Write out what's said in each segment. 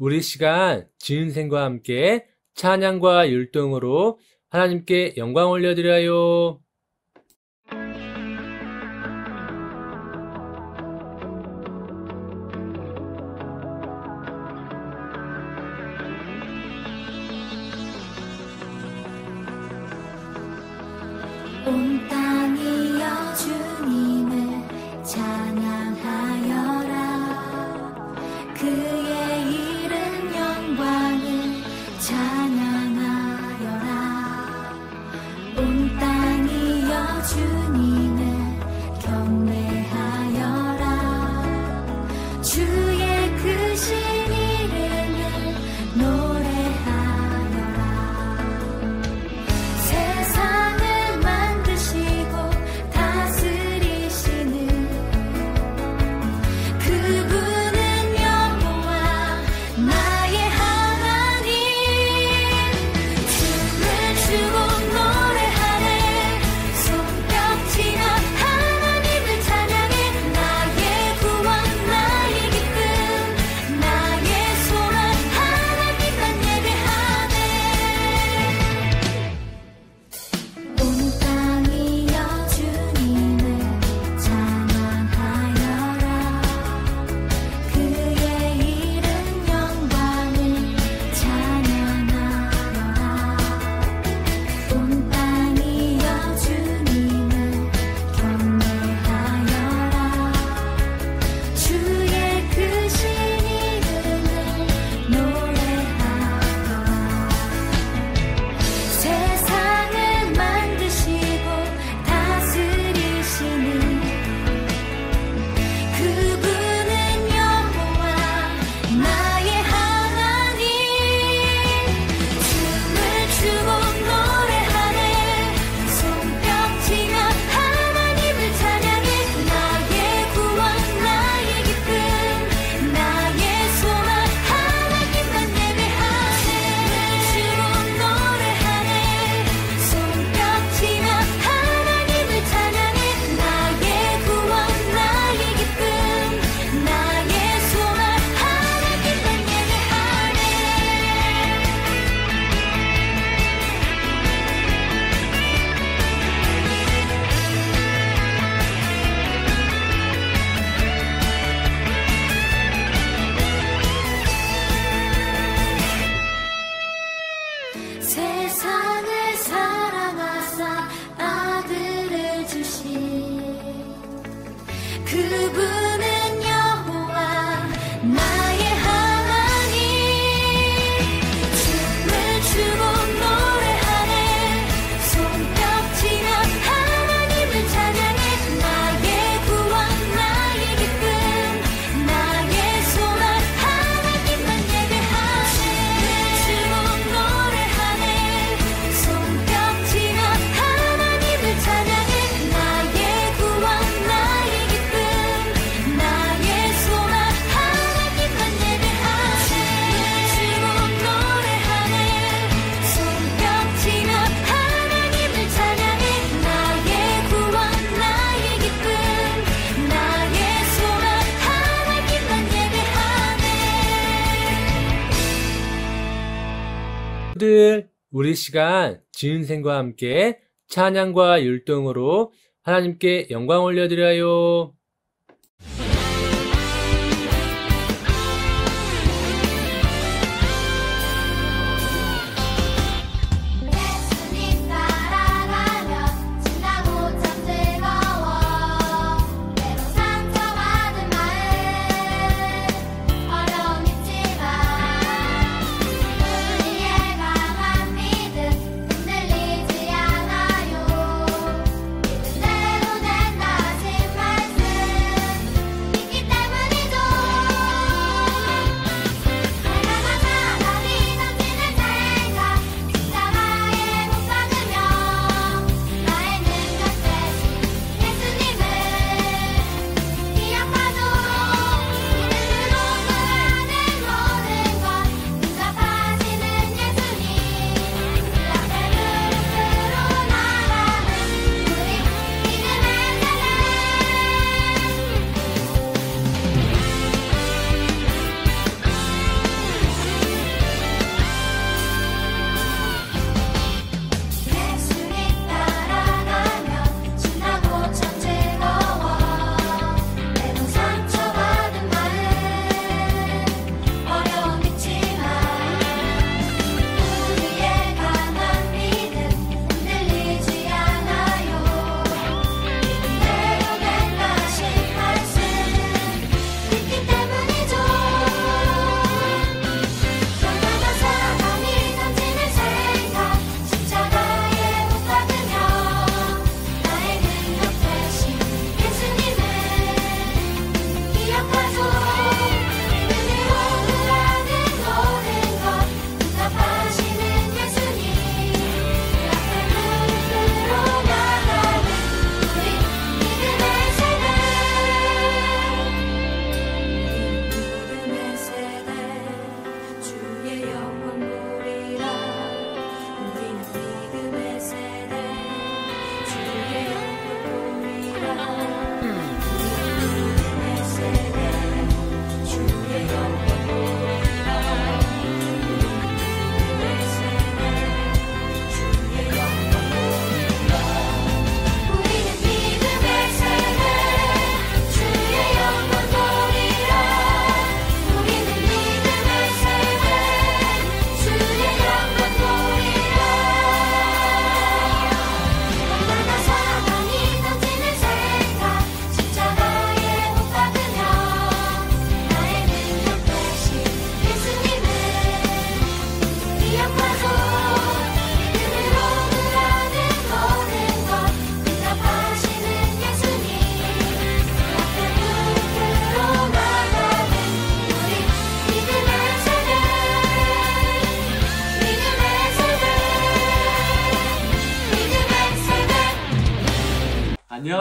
우리 시간 지은생과 함께 찬양과 율동으로 하나님께 영광 올려드려요. 온 땅이여 주님을 찬양하여라. 그의 이른 영광을 찬양하여라. 온 땅이여 주님을 경배하여라. 주의 크신 이름을 노래하여라. 세상을 만드시고 다스리시는 그분은 여호와 나의 하나님. 춤을 추고 노래하네. 손뼉치며 하나님을 찬양해. 나의 구원 나의 기쁨 나의 소망 하나님만 예배하네. 온 땅이여 주님을 찬양하여라. 그의 이른 영광을 찬양하여라. 온 땅이여 주님을 경배하여라. 주의 크신 이름을 노래하여라. 세상을 만드시고 다스리시는 그분은 여호와 나의 하나님. 춤을 추고 노래하네. 손뼉치며 하나님을 찬양해. 나의 구원 나의 기쁨 나의 소망 하나님만 예배하네. 춤을 추고 노래하네. 손뼉치며 하나님을 찬양해. 나의 구원 나의 기쁨 나의 소망 하나님만 예배하네. 세상을 사랑하사 아들을 주신 그분은 여호와 나의 하나님. 춤을 추고 노래하네. 손뼉치며 하나님을 찬양해. 나의 구원 나의 기쁨 나의 소망 하나님만 예배하네. 춤을 추고 노래하네. 손뼉치며 하나님을 찬양해. 나의 구원 나의 기쁨 나의 소망 하나님만 예배하네. 춤을 추고 노래하네. 손뼉치며 하나님을 찬양해. 나의 구원 나의 기쁨 나의 소망 하나님만 예배하네. 들 우리 시간 지은생과 함께 찬양과 율동으로 하나님께 영광 올려드려요. 예수님 따라가면 신나고 참 즐거워. 때로 상처받은 마음 어려움이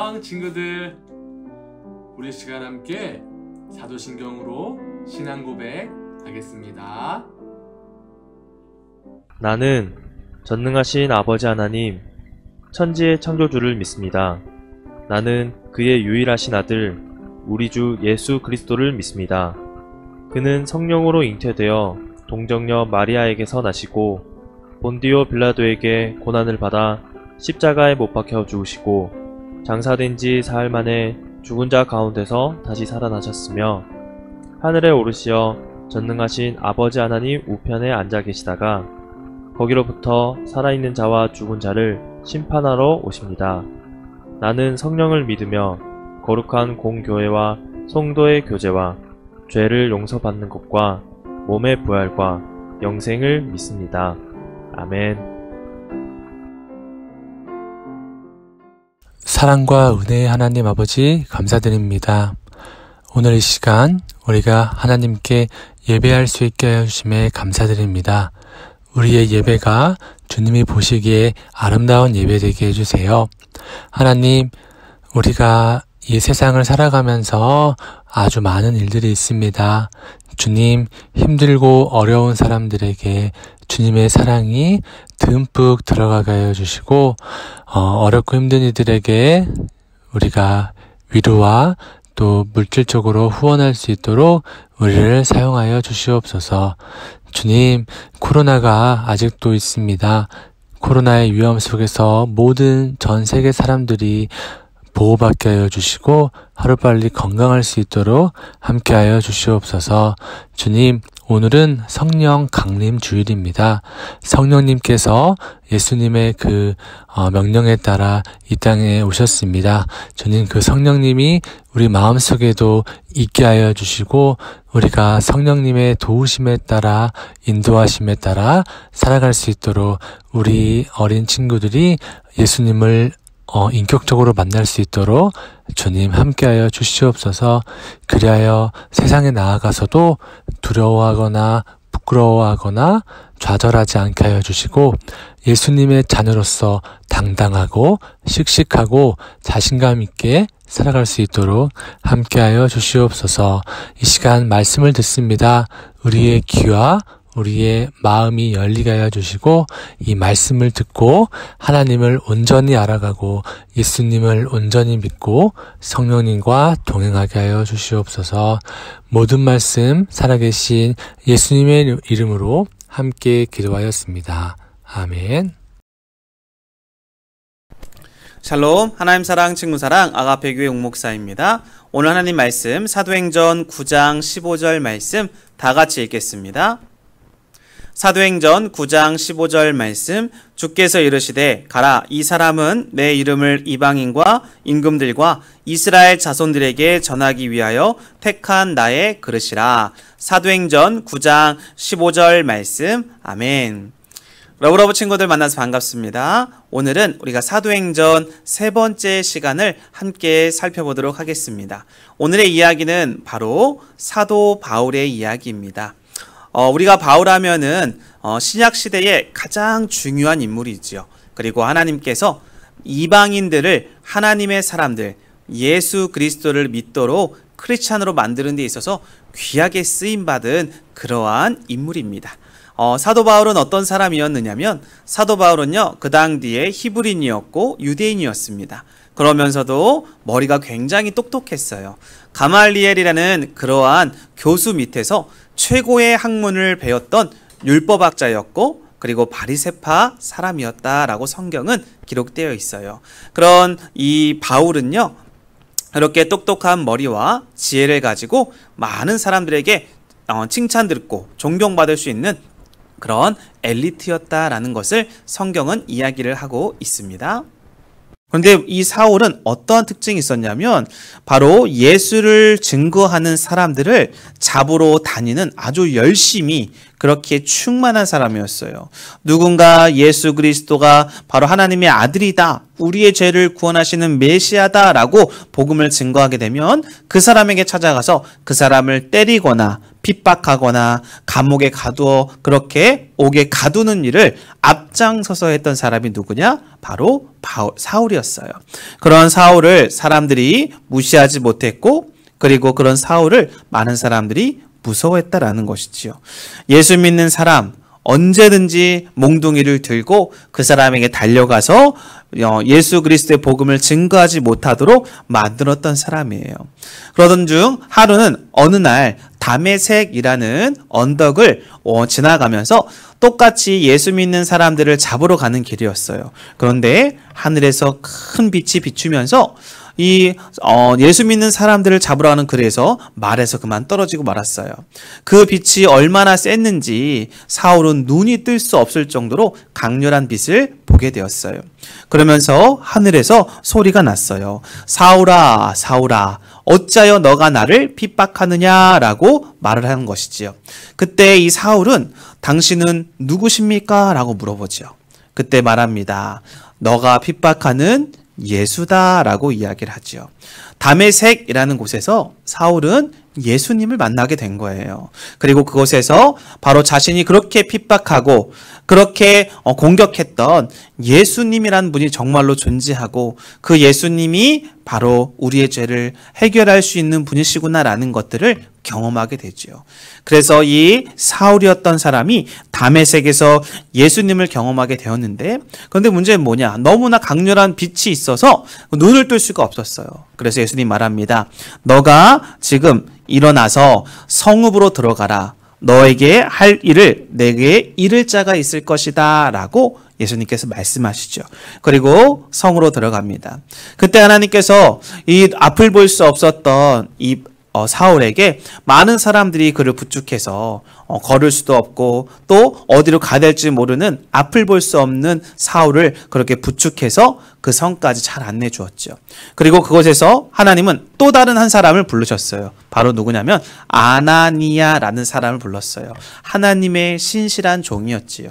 안녕 친구들. 우리 시간 함께 사도신경으로 신앙 고백 하겠습니다. 나는 전능하신 아버지 하나님, 천지의 창조주를 믿습니다. 나는 그의 유일하신 아들, 우리 주 예수 그리스도를 믿습니다. 그는 성령으로 잉태되어 동정녀 마리아에게서 나시고 본디오 빌라도에게 고난을 받아 십자가에 못 박혀 죽으시고 장사된 지 사흘 만에 죽은 자 가운데서 다시 살아나셨으며 하늘에 오르시어 전능하신 아버지 하나님 우편에 앉아 계시다가 거기로부터 살아있는 자와 죽은 자를 심판하러 오십니다. 나는 성령을 믿으며 거룩한 공교회와 성도의 교제와 죄를 용서받는 것과 몸의 부활과 영생을 믿습니다. 아멘. 사랑과 은혜의 하나님 아버지 감사드립니다. 오늘 이 시간 우리가 하나님께 예배할 수 있게 하여 주심에 감사드립니다. 우리의 예배가 주님이 보시기에 아름다운 예배 되게 해주세요. 하나님, 우리가 이 세상을 살아가면서 아주 많은 일들이 있습니다. 주님, 힘들고 어려운 사람들에게 주님의 사랑이 듬뿍 들어가게 하여 주시고 어렵고 힘든 이들에게 우리가 위로와 또 물질적으로 후원할 수 있도록 우리를 사용하여 주시옵소서. 주님, 코로나가 아직도 있습니다. 코로나의 위험 속에서 모든 전 세계 사람들이 보호받게 하여 주시고 하루빨리 건강할 수 있도록 함께하여 주시옵소서. 주님, 오늘은 성령 강림 주일입니다. 성령님께서 예수님의 그 명령에 따라 이 땅에 오셨습니다. 주님, 그 성령님이 우리 마음속에도 있게 하여 주시고 우리가 성령님의 도우심에 따라 인도하심에 따라 살아갈 수 있도록 우리 어린 친구들이 예수님을 인격적으로 만날 수 있도록 주님 함께하여 주시옵소서. 그리하여 세상에 나아가서도 두려워하거나 부끄러워하거나 좌절하지 않게 하여 주시고 예수님의 자녀로서 당당하고 씩씩하고 자신감 있게 살아갈 수 있도록 함께하여 주시옵소서. 이 시간 말씀을 듣습니다. 우리의 귀와 우리의 마음이 열리게 하여 주시고 이 말씀을 듣고 하나님을 온전히 알아가고 예수님을 온전히 믿고 성령님과 동행하게 하여 주시옵소서. 모든 말씀 살아계신 예수님의 이름으로 함께 기도하였습니다. 아멘. 샬롬, 하나님 사랑, 친구 사랑, 아가페 교회 옥목사입니다. 오늘 하나님 말씀 사도행전 9장 15절 말씀 다 같이 읽겠습니다. 사도행전 9장 15절 말씀, 주께서 이르시되 가라, 이 사람은 내 이름을 이방인과 임금들과 이스라엘 자손들에게 전하기 위하여 택한 나의 그릇이라. 사도행전 9장 15절 말씀. 아멘. 러브러브 친구들 만나서 반갑습니다. 오늘은 우리가 사도행전 세 번째 시간을 함께 살펴보도록 하겠습니다. 오늘의 이야기는 바로 사도 바울의 이야기입니다. 우리가 바울하면은 신약 시대의 가장 중요한 인물이지요. 그리고 하나님께서 이방인들을 하나님의 사람들, 예수 그리스도를 믿도록 크리스찬으로 만드는 데 있어서 귀하게 쓰임받은 그러한 인물입니다. 사도 바울은 어떤 사람이었느냐면 사도 바울은요, 그 당시에 히브리인이었고 유대인이었습니다. 그러면서도 머리가 굉장히 똑똑했어요. 가말리엘이라는 그러한 교수 밑에서 최고의 학문을 배웠던 율법학자였고 그리고 바리새파 사람이었다라고 성경은 기록되어 있어요. 그런 이 바울은요, 이렇게 똑똑한 머리와 지혜를 가지고 많은 사람들에게 칭찬 듣고 존경받을 수 있는 그런 엘리트였다라는 것을 성경은 이야기를 하고 있습니다. 그런데 이 사울은 어떠한 특징이 있었냐면 바로 예수를 증거하는 사람들을 잡으러 다니는 아주 열심히 그렇게 충만한 사람이었어요. 누군가 예수 그리스도가 바로 하나님의 아들이다, 우리의 죄를 구원하시는 메시아다라고 복음을 증거하게 되면 그 사람에게 찾아가서 그 사람을 때리거나 핍박하거나 감옥에 가두어 그렇게 옥에 가두는 일을 앞장서서 했던 사람이 누구냐? 바로 사울이었어요. 그런 사울을 사람들이 무시하지 못했고, 그리고 그런 사울을 많은 사람들이 무서워했다라는 것이지요. 예수 믿는 사람, 언제든지 몽둥이를 들고 그 사람에게 달려가서 예수 그리스도의 복음을 증거하지 못하도록 만들었던 사람이에요. 그러던 중 하루는 어느 날 다메섹이라는 언덕을 지나가면서 똑같이 예수 믿는 사람들을 잡으러 가는 길이었어요. 그런데 하늘에서 큰 빛이 비추면서 예수 믿는 사람들을 잡으러 가는 길에서 말에서 그만 떨어지고 말았어요. 그 빛이 얼마나 셌는지 사울은 눈이 뜰 수 없을 정도로 강렬한 빛을 보게 되었어요. 그러면서 하늘에서 소리가 났어요. 사울아, 사울아, 어찌하여 너가 나를 핍박하느냐라고 말을 하는 것이지요. 그때 이 사울은 당신은 누구십니까? 라고 물어보죠. 그때 말합니다. 너가 핍박하는 예수다라고 이야기를 하죠. 다메섹이라는 곳에서 사울은 예수님을 만나게 된 거예요. 그리고 그곳에서 바로 자신이 그렇게 핍박하고 그렇게 공격했던 예수님이라는 분이 정말로 존재하고 그 예수님이 바로 우리의 죄를 해결할 수 있는 분이시구나라는 것들을 경험하게 되죠. 그래서 이 사울이었던 사람이 다메섹에서 예수님을 경험하게 되었는데, 그런데 문제는 뭐냐? 너무나 강렬한 빛이 있어서 눈을 뜰 수가 없었어요. 그래서 예수님 말합니다. 너가 지금 일어나서 성읍으로 들어가라. 너에게 할 일을 내게 이를 자가 있을 것이다 라고 예수님께서 말씀하시죠. 그리고 성으로 들어갑니다. 그때 하나님께서 이 앞을 볼 수 없었던 이 사울에게 많은 사람들이 그를 부축해서 걸을 수도 없고 또 어디로 가야 될지 모르는 앞을 볼 수 없는 사울을 그렇게 부축해서 그 성까지 잘 안내 주었죠. 그리고 그곳에서 하나님은 또 다른 한 사람을 부르셨어요. 바로 누구냐면 아나니아라는 사람을 불렀어요. 하나님의 신실한 종이었지요.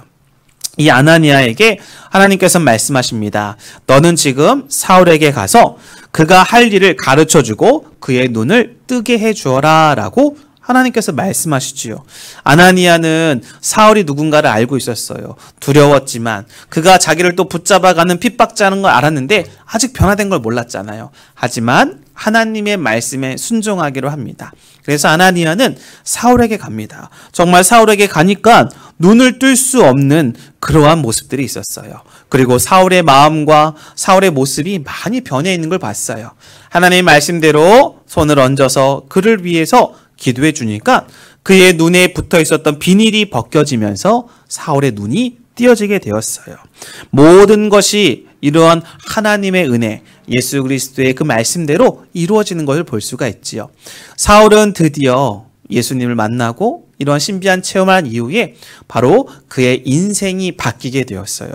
이 아나니아에게 하나님께서 말씀하십니다. 너는 지금 사울에게 가서 그가 할 일을 가르쳐주고 그의 눈을 뜨게 해주어라 라고 하나님께서 말씀하시지요. 아나니아는 사울이 누군가를 알고 있었어요. 두려웠지만 그가 자기를 또 붙잡아가는 핍박자는 걸 알았는데 아직 변화된 걸 몰랐잖아요. 하지만 하나님의 말씀에 순종하기로 합니다. 그래서 아나니아는 사울에게 갑니다. 정말 사울에게 가니까 눈을 뜰 수 없는 그러한 모습들이 있었어요. 그리고 사울의 마음과 사울의 모습이 많이 변해 있는 걸 봤어요. 하나님의 말씀대로 손을 얹어서 그를 위해서 기도해 주니까 그의 눈에 붙어 있었던 비닐이 벗겨지면서 사울의 눈이 띄어지게 되었어요. 모든 것이 이러한 하나님의 은혜, 예수 그리스도의 그 말씀대로 이루어지는 것을 볼 수가 있지요. 사울은 드디어 예수님을 만나고 이러한 신비한 체험을 한 이후에 바로 그의 인생이 바뀌게 되었어요.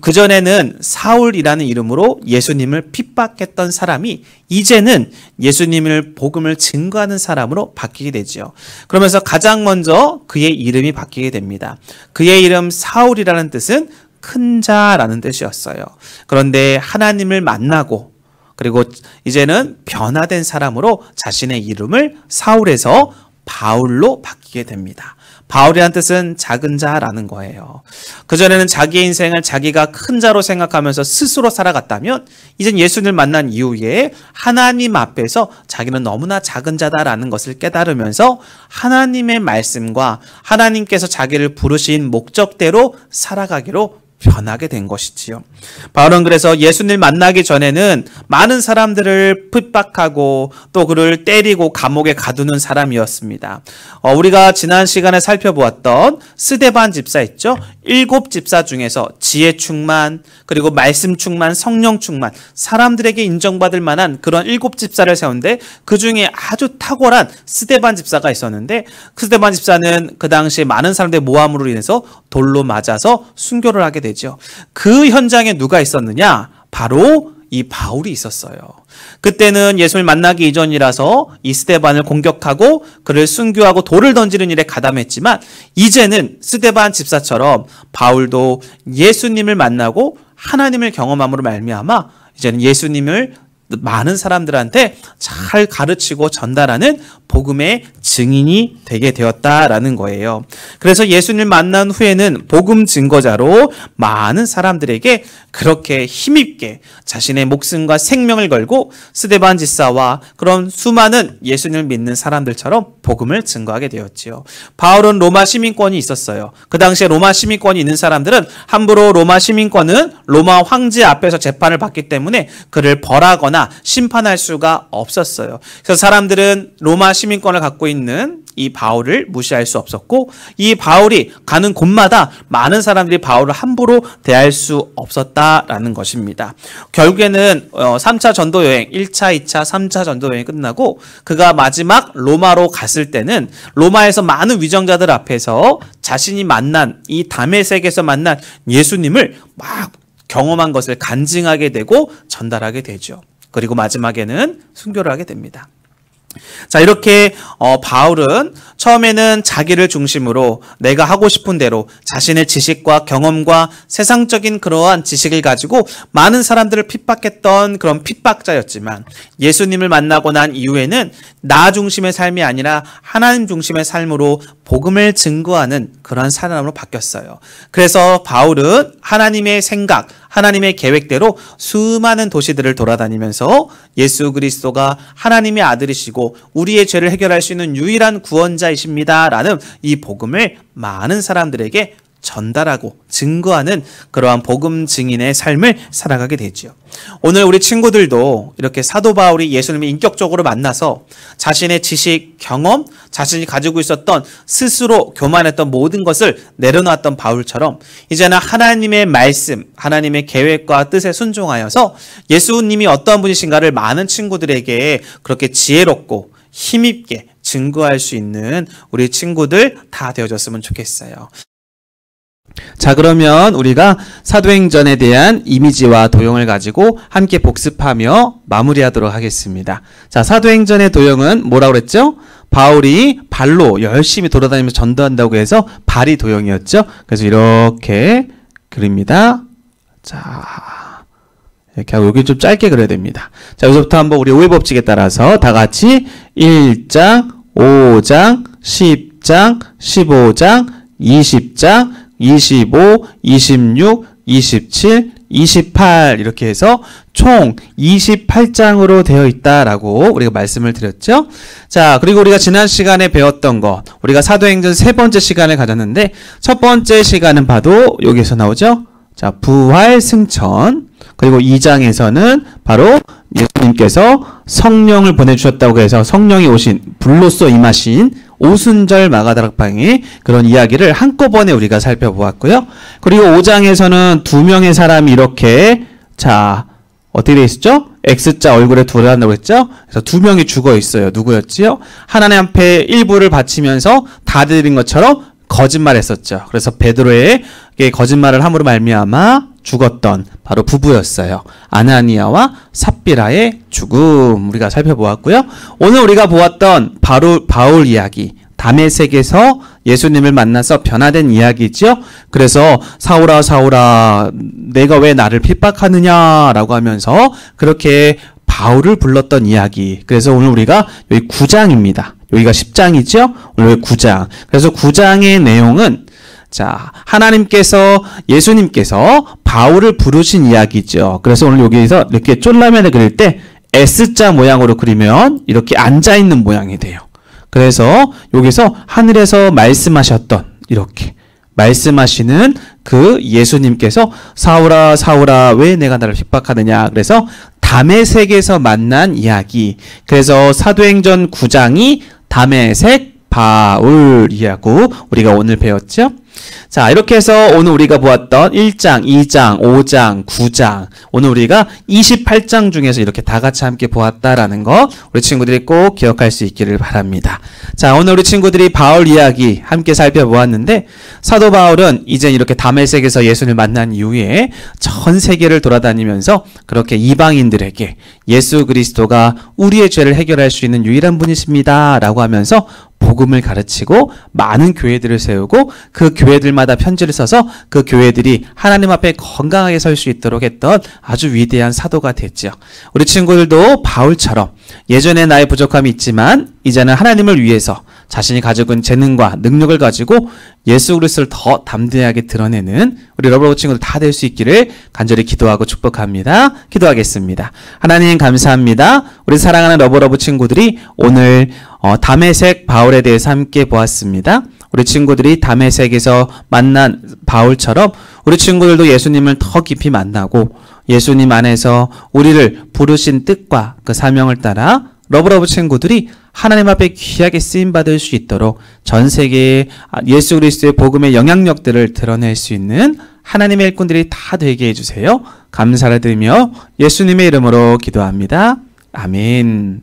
그전에는 사울이라는 이름으로 예수님을 핍박했던 사람이 이제는 예수님을 복음을 증거하는 사람으로 바뀌게 되죠. 그러면서 가장 먼저 그의 이름이 바뀌게 됩니다. 그의 이름 사울이라는 뜻은 큰 자라는 뜻이었어요. 그런데 하나님을 만나고 그리고 이제는 변화된 사람으로 자신의 이름을 사울에서 바울로 바뀌게 됩니다. 바울이라는 뜻은 작은 자라는 거예요. 그전에는 자기의 인생을 자기가 큰 자로 생각하면서 스스로 살아갔다면 이젠 예수님을 만난 이후에 하나님 앞에서 자기는 너무나 작은 자다라는 것을 깨달으면서 하나님의 말씀과 하나님께서 자기를 부르신 목적대로 살아가기로 변하게 된 것이지요. 바울은 그래서 예수님을 만나기 전에는 많은 사람들을 핍박하고 또 그를 때리고 감옥에 가두는 사람이었습니다. 우리가 지난 시간에 살펴보았던 스데반 집사 있죠? 7 집사 중에서 지혜 충만, 그리고 말씀 충만, 성령 충만, 사람들에게 인정받을 만한 그런 7 집사를 세운데 그 중에 아주 탁월한 스데반 집사가 있었는데 그 스데반 집사는 그 당시에 많은 사람들의 모함으로 인해서 돌로 맞아서 순교를 하게 되죠. 그 현장에 누가 있었느냐? 바로 이 바울이 있었어요. 그때는 예수를 만나기 이전이라서 이 스데반을 공격하고 그를 순교하고 돌을 던지는 일에 가담했지만 이제는 스데반 집사처럼 바울도 예수님을 만나고 하나님을 경험함으로 말미암아 이제는 예수님을 많은 사람들한테 잘 가르치고 전달하는 복음의 증인이 되게 되었다라는 거예요. 그래서 예수님을 만난 후에는 복음 증거자로 많은 사람들에게 그렇게 힘있게 자신의 목숨과 생명을 걸고 스데반 집사와 그런 수많은 예수님을 믿는 사람들처럼 복음을 증거하게 되었지요. 바울은 로마 시민권이 있었어요. 그 당시에 로마 시민권이 있는 사람들은 함부로 로마 시민권은 로마 황제 앞에서 재판을 받기 때문에 그를 벌하거나 심판할 수가 없었어요. 그래서 사람들은 로마 시민권을 갖고 있는 이 바울을 무시할 수 없었고 이 바울이 가는 곳마다 많은 사람들이 바울을 함부로 대할 수 없었다라는 것입니다. 결국에는 3차 전도 여행, 1차, 2차, 3차 전도 여행이 끝나고 그가 마지막 로마로 갔을 때는 로마에서 많은 위정자들 앞에서 자신이 만난 이 다메섹에서 만난 예수님을 막 경험한 것을 간증하게 되고 전달하게 되죠. 그리고 마지막에는 순교를 하게 됩니다. 자, 이렇게 바울은 처음에는 자기를 중심으로 내가 하고 싶은 대로 자신의 지식과 경험과 세상적인 그러한 지식을 가지고 많은 사람들을 핍박했던 그런 핍박자였지만 예수님을 만나고 난 이후에는 나 중심의 삶이 아니라 하나님 중심의 삶으로 복음을 증거하는 그런 사람으로 바뀌었어요. 그래서 바울은 하나님의 생각, 하나님의 계획대로 수많은 도시들을 돌아다니면서 예수 그리스도가 하나님의 아들이시고 우리의 죄를 해결할 수 있는 유일한 구원자이십니다라는 이 복음을 많은 사람들에게 전달하고 증거하는 그러한 복음 증인의 삶을 살아가게 되지요. 오늘 우리 친구들도 이렇게 사도 바울이 예수님을 인격적으로 만나서 자신의 지식, 경험, 자신이 가지고 있었던 스스로 교만했던 모든 것을 내려놓았던 바울처럼 이제는 하나님의 말씀, 하나님의 계획과 뜻에 순종하여서 예수님이 어떤 분이신가를 많은 친구들에게 그렇게 지혜롭고 힘있게 증거할 수 있는 우리 친구들 다 되어줬으면 좋겠어요. 자, 그러면 우리가 사도행전에 대한 이미지와 도형을 가지고 함께 복습하며 마무리하도록 하겠습니다. 자, 사도행전의 도형은 뭐라고 그랬죠? 바울이 발로 열심히 돌아다니면서 전도한다고 해서 발이 도형이었죠. 그래서 이렇게 그립니다. 자, 이렇게 하고 여기 좀 짧게 그려야 됩니다. 자, 여기서부터 한번 우리 오해 법칙에 따라서 다 같이 1장, 5장, 10장, 15장, 20장, 25, 26, 27, 28 이렇게 해서 총 28장으로 되어 있다라고 우리가 말씀을 드렸죠. 자, 그리고 우리가 지난 시간에 배웠던 거 우리가 사도행전 세 번째 시간을 가졌는데 첫 번째 시간은 봐도 여기서 나오죠. 자, 부활 승천. 그리고 2장에서는 바로 예수님께서 성령을 보내주셨다고 해서 성령이 오신 불로써 임하신 오순절 마가다락방의 그런 이야기를 한꺼번에 우리가 살펴보았고요. 그리고 5장에서는 두 명의 사람이 이렇게 자 어떻게 되어 있었죠? X자 얼굴에 돌아간다고 했죠? 그래서 두 명이 죽어 있어요. 누구였지요? 하나님 앞에 일부를 바치면서 다 드린 것처럼 거짓말했었죠. 그래서 베드로의 거짓말을 함으로 말미암아 죽었던 바로 부부였어요. 아나니아와 삽비라의 죽음 우리가 살펴보았고요. 오늘 우리가 보았던 바울 이야기, 다메섹에서 예수님을 만나서 변화된 이야기죠. 그래서 사울아 사울아 내가 왜 나를 핍박하느냐라고 하면서 그렇게 바울을 불렀던 이야기. 그래서 오늘 우리가 여기 9장입니다. 여기가 10장이죠. 오늘 9장. 그래서 9장의 내용은 자, 하나님께서 예수님께서 바울을 부르신 이야기죠. 그래서 오늘 여기서 이렇게 쫄라맨을 그릴 때 S자 모양으로 그리면 이렇게 앉아있는 모양이 돼요. 그래서 여기서 하늘에서 말씀하셨던 이렇게 말씀하시는 그 예수님께서 사울아 사울아 왜 내가 나를 핍박하느냐. 그래서 다메섹에서 만난 이야기. 그래서 사도행전 9장이 다메섹 바울이라고 우리가 오늘 배웠죠. 자, 이렇게 해서 오늘 우리가 보았던 1장, 2장, 5장, 9장, 오늘 우리가 28장 중에서 이렇게 다 같이 함께 보았다라는 거 우리 친구들이 꼭 기억할 수 있기를 바랍니다. 자, 오늘 우리 친구들이 바울 이야기 함께 살펴보았는데 사도 바울은 이제 이렇게 다메섹에서 예수를 만난 이후에 전 세계를 돌아다니면서 그렇게 이방인들에게 예수 그리스도가 우리의 죄를 해결할 수 있는 유일한 분이십니다 라고 하면서 복음을 가르치고 많은 교회들을 세우고 그 교회들마다 편지를 써서 그 교회들이 하나님 앞에 건강하게 설 수 있도록 했던 아주 위대한 사도가 됐죠. 우리 친구들도 바울처럼 예전에 나의 부족함이 있지만 이제는 하나님을 위해서 자신이 가지고 있는 재능과 능력을 가지고 예수 그리스도를 더 담대하게 드러내는 우리 러브러브 친구들 다 될 수 있기를 간절히 기도하고 축복합니다. 기도하겠습니다. 하나님 감사합니다. 우리 사랑하는 러브러브 친구들이 오늘 다메섹 바울에 대해서 함께 보았습니다. 우리 친구들이 다메섹에서 만난 바울처럼 우리 친구들도 예수님을 더 깊이 만나고 예수님 안에서 우리를 부르신 뜻과 그 사명을 따라 러브러브 친구들이 하나님 앞에 귀하게 쓰임받을 수 있도록 전 세계에 예수 그리스도의 복음의 영향력들을 드러낼 수 있는 하나님의 일꾼들이 다 되게 해주세요. 감사를 드리며 예수님의 이름으로 기도합니다. 아멘.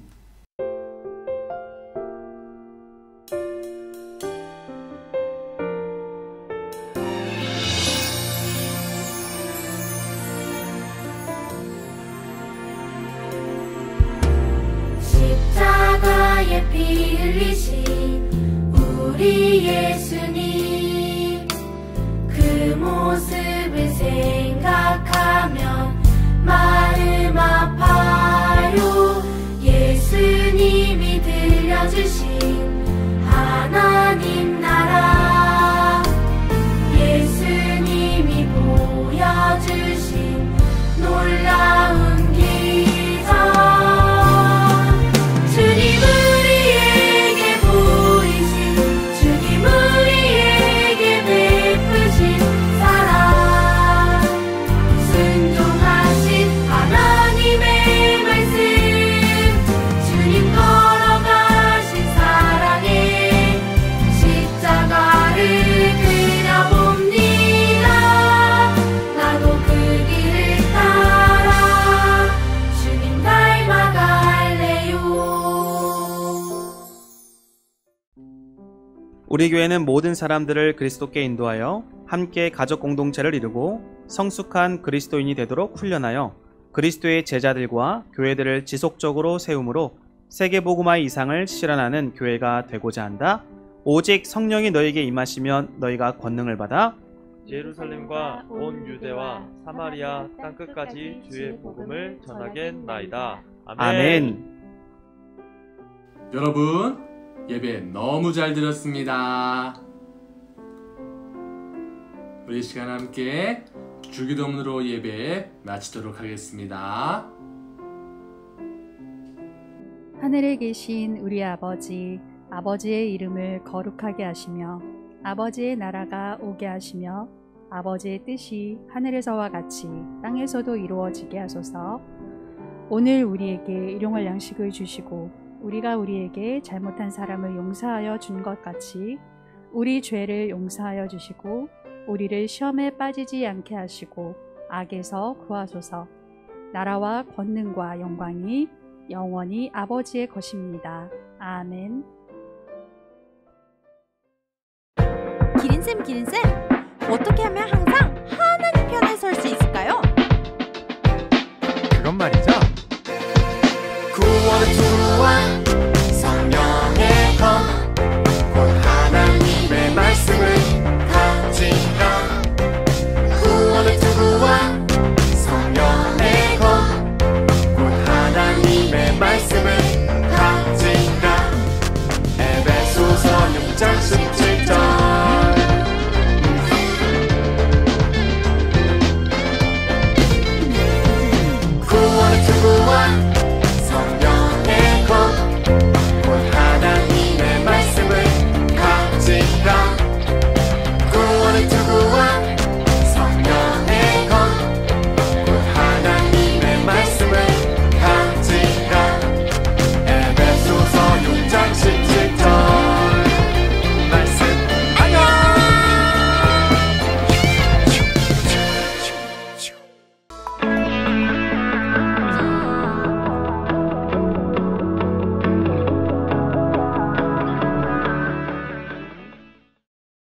십자가에 피 흘리신 우리 예수님, 그 모습을 생각하면 마음 아파요. 예수님이 들려주신 하나님 나라, 예수님이 보여주신 놀라운 기적, 주님 우리에게 보이신, 주님 우리에게 베푸신 사랑, 순종하신 하나님의 말씀, 주님 걸어가신 사랑에 십자가를 그려봅니다. 나도 그 길을 따라 주님 닮아갈래요. 우리 교회는 모든 사람들을 그리스도께 인도하여 함께 가족 공동체를 이루고 성숙한 그리스도인이 되도록 훈련하여 그리스도의 제자들과 교회들을 지속적으로 세움으로 세계복음화의 이상을 실현하는 교회가 되고자 한다. 오직 성령이 너에게 임하시면 너희가 권능을 받아 예루살렘과 온 유대와 사마리아 땅끝까지 주의 복음을 전하겠나이다. 아멘. 여러분, 예배 너무 잘 드렸습니다. 우리 시간 함께 주기도문으로 예배 마치도록 하겠습니다. 하늘에 계신 우리 아버지, 아버지의 이름을 거룩하게 하시며 아버지의 나라가 오게 하시며 아버지의 뜻이 하늘에서와 같이 땅에서도 이루어지게 하소서. 오늘 우리에게 일용할 양식을 주시고 우리가 우리에게 잘못한 사람을 용서하여 준 것 같이 우리 죄를 용서하여 주시고 우리를 시험에 빠지지 않게 하시고 악에서 구하소서. 나라와 권능과 영광이 영원히 아버지의 것입니다. 아멘. 기린쌤, 어떻게 하면 항상 하나님 편에 설 수 있을까요? 그건 말이죠. 구원의